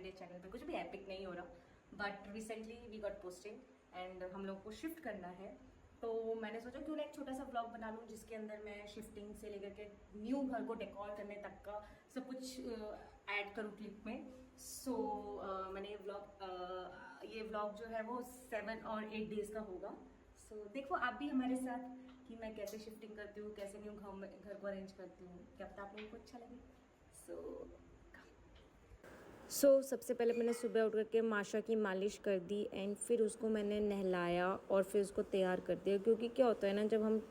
मेरे चैनल पे कुछ भी एपिक नहीं हो रहा, but recently we got posting and हम लोग को शिफ्ट करना है। तो मैंने सोचा क्यों ना एक छोटा सा व्लॉग बना लूँ जिसके अंदर मैं शिफ्टिंग से लेकर के न्यू घर को डेकोर करने तक का सब कुछ ऐड करूँ क्लिप में। सो मैंने ये व्लॉग जो है वो 7 और 8 डेज का होगा। सो देखो आप भी हमारे साथ कि मैं कैसे शिफ्टिंग करती हूँ, कैसे न्यू घर को अरेंज करती हूँ, क्या पता आप लोगों को अच्छा लगे। सबसे पहले मैंने सुबह उठ करके माशा की मालिश कर दी एंड फिर उसको मैंने नहलाया और फिर उसको तैयार कर दिया, क्योंकि क्या होता है ना, जब हम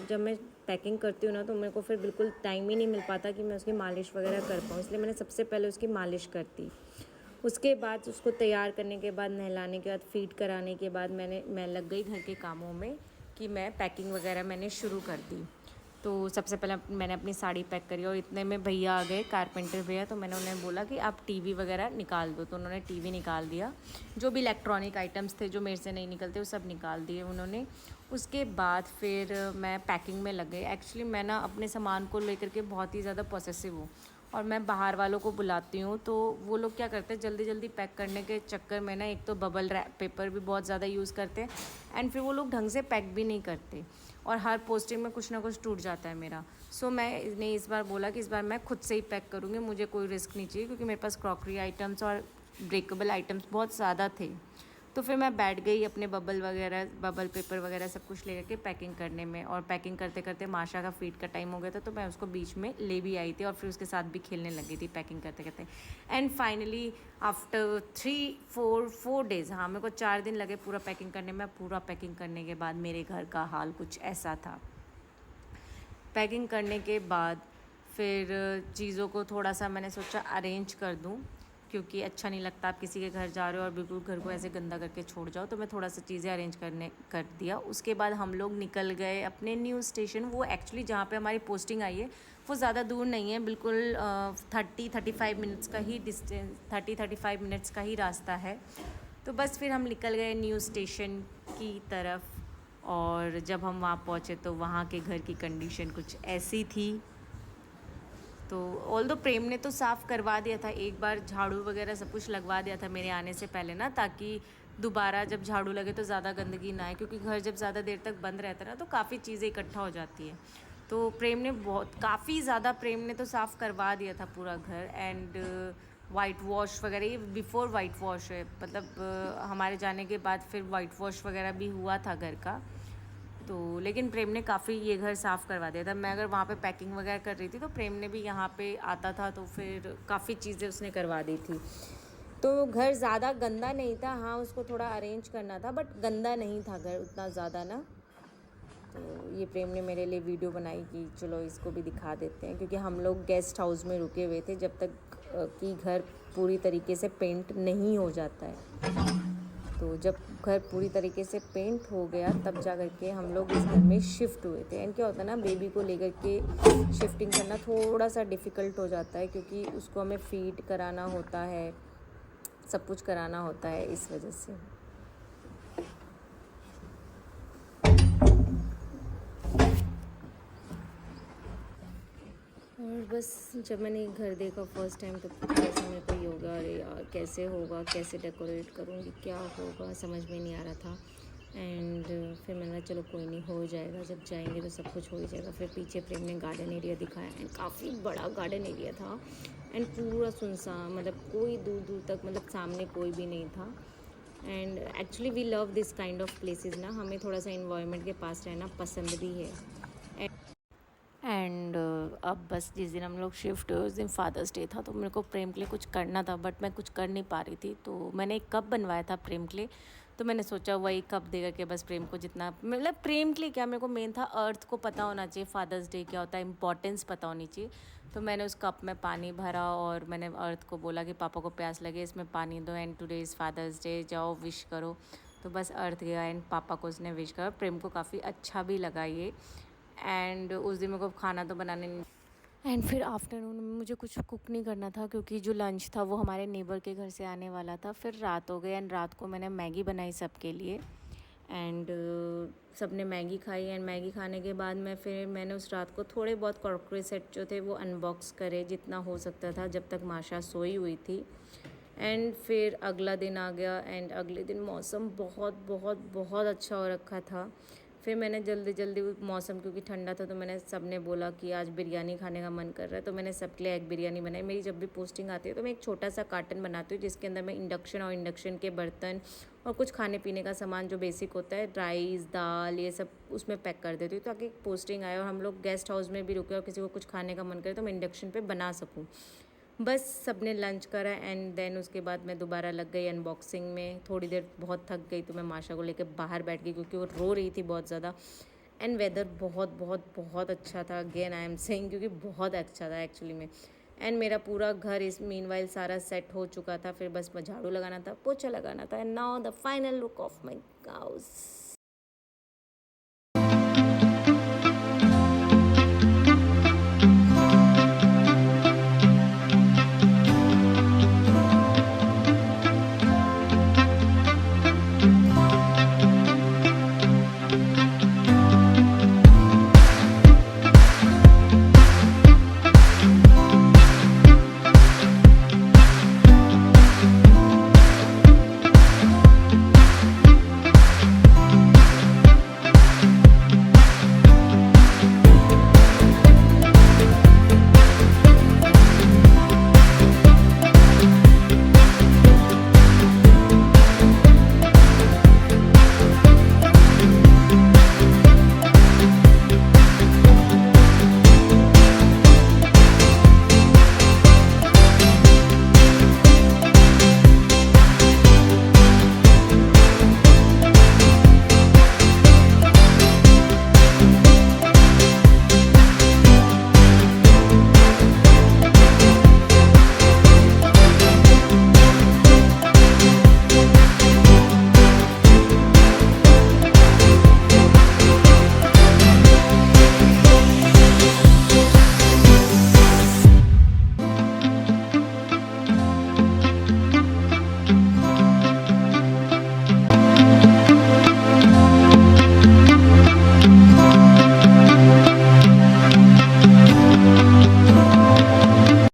जब मैं पैकिंग करती हूँ ना तो मेरे को फिर बिल्कुल टाइम ही नहीं मिल पाता कि मैं उसकी मालिश वगैरह कर पाऊँ, इसलिए मैंने सबसे पहले उसकी मालिश कर दी। उसके बाद उसको तैयार करने के बाद, नहलाने के बाद, फीड कराने के बाद मैं लग गई घर के कामों में कि मैं पैकिंग वगैरह मैंने शुरू कर दी। तो सबसे पहले मैंने अपनी साड़ी पैक करी और इतने में भैया आ गए, कारपेंटर भैया। तो मैंने उन्हें बोला कि आप टीवी वगैरह निकाल दो, तो उन्होंने टीवी निकाल दिया। जो भी इलेक्ट्रॉनिक आइटम्स थे जो मेरे से नहीं निकलते वो सब निकाल दिए उन्होंने। उसके बाद फिर मैं पैकिंग में लग गई। एक्चुअली मैं ना अपने सामान को लेकर के बहुत ही ज़्यादा पॉसेसिव हूँ और मैं बाहर वालों को बुलाती हूँ तो वो लोग क्या करते हैं, जल्दी जल्दी पैक करने के चक्कर में ना, एक तो बबल रैप पेपर भी बहुत ज़्यादा यूज़ करते हैं एंड फिर वो लोग ढंग से पैक भी नहीं करते और हर पोस्टिंग में कुछ ना कुछ टूट जाता है मेरा। मैंने इस बार बोला कि इस बार मैं खुद से ही पैक करूँगी, मुझे कोई रिस्क नहीं चाहिए, क्योंकि मेरे पास क्रॉकरी आइटम्स और ब्रेकेबल आइटम्स बहुत ज़्यादा थे। तो फिर मैं बैठ गई अपने बबल पेपर वगैरह सब कुछ लेकर के पैकिंग करने में। और पैकिंग करते करते माशा का फीड का टाइम हो गया था, तो मैं उसको बीच में ले भी आई थी और फिर उसके साथ भी खेलने लगी थी पैकिंग करते करते। एंड फाइनली आफ्टर 4 डेज़, हाँ मेरे को 4 दिन लगे पूरा पैकिंग करने में। पूरा पैकिंग करने के बाद मेरे घर का हाल कुछ ऐसा था। पैकिंग करने के बाद फिर चीज़ों को थोड़ा सा मैंने सोचा अरेंज कर दूं, क्योंकि अच्छा नहीं लगता आप किसी के घर जा रहे हो और बिल्कुल घर को ऐसे गंदा करके छोड़ जाओ। तो मैं थोड़ा सा चीज़ें अरेंज कर दिया। उसके बाद हम लोग निकल गए अपने न्यू स्टेशन। वो एक्चुअली जहाँ पे हमारी पोस्टिंग आई है वो ज़्यादा दूर नहीं है, बिल्कुल 30-35 मिनट्स का ही डिस्टेंस, 30-35 मिनट्स का ही रास्ता है। तो बस फिर हम निकल गए न्यू स्टेशन की तरफ। और जब हम वहाँ पहुँचे तो वहाँ के घर की कंडीशन कुछ ऐसी थी। तो ऑल्दो प्रेम ने तो साफ़ करवा दिया था, एक बार झाड़ू वगैरह सब कुछ लगवा दिया था मेरे आने से पहले ना, ताकि दोबारा जब झाड़ू लगे तो ज़्यादा गंदगी ना आए, क्योंकि घर जब ज़्यादा देर तक बंद रहता है ना तो काफ़ी चीज़ें इकट्ठा हो जाती है। तो काफ़ी ज़्यादा प्रेम ने तो साफ़ करवा दिया था पूरा घर। एंड वाइट वॉश वगैरह, ये बिफ़ोर वाइट वॉश है, मतलब हमारे जाने के बाद फिर वाइट वॉश वगैरह भी हुआ था घर का। तो लेकिन प्रेम ने काफ़ी ये घर साफ़ करवा दिया था। मैं अगर वहाँ पे पैकिंग वगैरह कर रही थी तो प्रेम ने भी यहाँ पे आता था, तो फिर काफ़ी चीज़ें उसने करवा दी थी। तो घर ज़्यादा गंदा नहीं था, हाँ उसको थोड़ा अरेंज करना था, बट गंदा नहीं था घर उतना ज़्यादा ना। तो ये प्रेम ने मेरे लिए वीडियो बनाई कि चलो इसको भी दिखा देते हैं, क्योंकि हम लोग गेस्ट हाउस में रुके हुए थे जब तक कि घर पूरी तरीके से पेंट नहीं हो जाता है। तो जब घर पूरी तरीके से पेंट हो गया तब जा कर के हम लोग इस घर में शिफ्ट हुए थे। एंड क्या होता है ना, बेबी को लेकर के शिफ्टिंग करना थोड़ा सा डिफ़िकल्ट हो जाता है, क्योंकि उसको हमें फीड कराना होता है, सब कुछ कराना होता है, इस वजह से। और बस जब मैंने घर देखा फर्स्ट टाइम तो थोड़ा सा मेरे को ये होगा, अरे यार कैसे होगा, कैसे डेकोरेट करूँगी, क्या होगा, समझ में नहीं आ रहा था। एंड फिर मैंने चलो कोई नहीं, हो जाएगा, जब जाएंगे तो सब कुछ हो ही जाएगा। फिर पीछे प्रेम ने गार्डन एरिया दिखाया एंड काफ़ी बड़ा गार्डन एरिया था एंड पूरा सुनसान, मतलब कोई दूर दूर तक, मतलब सामने कोई भी नहीं था। And actually we love this kind of places ना, हमें थोड़ा सा इन्वायरमेंट के पास रहना पसंद भी है। एंड अब बस जिस दिन हम लोग शिफ्ट हुए उस दिन फादर्स डे था, तो मेरे को प्रेम के लिए कुछ करना था, बट मैं कुछ कर नहीं पा रही थी। तो मैंने एक कप बनवाया था प्रेम के लिए, तो मैंने सोचा वही कप दे करके बस प्रेम को जितना, मतलब प्रेम के लिए क्या, मेरे को मेन था अर्थ को पता होना चाहिए फादर्स डे क्या होता है, इंपॉर्टेंस पता होनी चाहिए। तो मैंने उस कप में पानी भरा और मैंने अर्थ को बोला कि पापा को प्यास लगे, इसमें पानी दो and today is Father's Day, जाओ विश करो। तो बस अर्थ गया एंड पापा को उसने विश करा। प्रेम को काफ़ी अच्छा भी लगा ये। एंड उस दिन मेरे को खाना तो बनाने नहीं, एंड फिर आफ्टरनून में मुझे कुछ कुक नहीं करना था, क्योंकि जो लंच था वो हमारे नेबर के घर से आने वाला था। फिर रात हो गई एंड रात को मैंने मैगी बनाई सबके लिए। एंड सब ने मैगी खाई एंड मैगी खाने के बाद मैंने उस रात को थोड़े बहुत क्रॉकरी सेट जो थे वो अनबॉक्स करे जितना हो सकता था, जब तक माशा सोई हुई थी। एंड फिर अगला दिन आ गया एंड अगले दिन मौसम बहुत बहुत बहुत अच्छा हो रखा था। फिर मैंने जल्दी जल्दी मौसम क्योंकि ठंडा था तो मैंने सबने बोला कि आज बिरयानी खाने का मन कर रहा है, तो मैंने सबके लिए एग बिरयानी बनाई। मेरी जब भी पोस्टिंग आती है तो मैं एक छोटा सा कार्टन बनाती हूँ जिसके अंदर मैं इंडक्शन और इंडक्शन के बर्तन और कुछ खाने पीने का सामान जो बेसिक होता है, राइस दाल ये सब उसमें पैक कर देती हूँ ताकि पोस्टिंग आए और हम लोग गेस्ट हाउस में भी रुके और किसी को कुछ खाने का मन करे तो मैं इंडक्शन पे बना सकूँ। बस सबने लंच करा एंड देन उसके बाद मैं दोबारा लग गई अनबॉक्सिंग में। थोड़ी देर बहुत थक गई तो मैं माशा को लेकर बाहर बैठ गई क्योंकि वो रो रही थी बहुत ज़्यादा। एंड वेदर बहुत बहुत बहुत अच्छा था, अगेन आई एम सेइंग, क्योंकि बहुत अच्छा था एक्चुअली में। एंड मेरा पूरा घर इस मीनवाइल सारा सेट हो चुका था, फिर बस झाड़ू लगाना था, पोछा लगाना था। And now the final look of my house.